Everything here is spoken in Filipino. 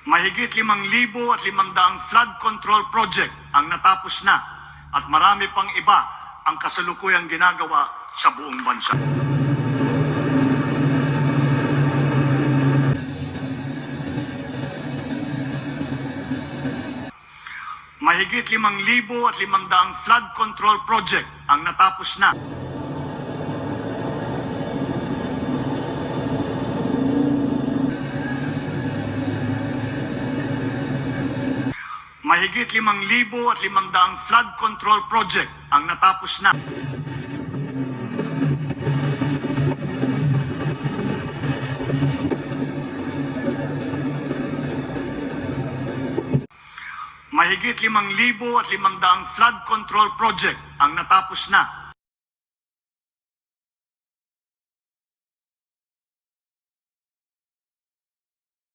Mahigit 5,500 flood control project ang natapos na at marami pang iba ang kasalukuyang ginagawa sa buong bansa. Mahigit 5,500 flood control project ang natapos na. Mahigit 5,500 flood control project ang natapos na. Mahigit 5,500 flood control project ang natapos na.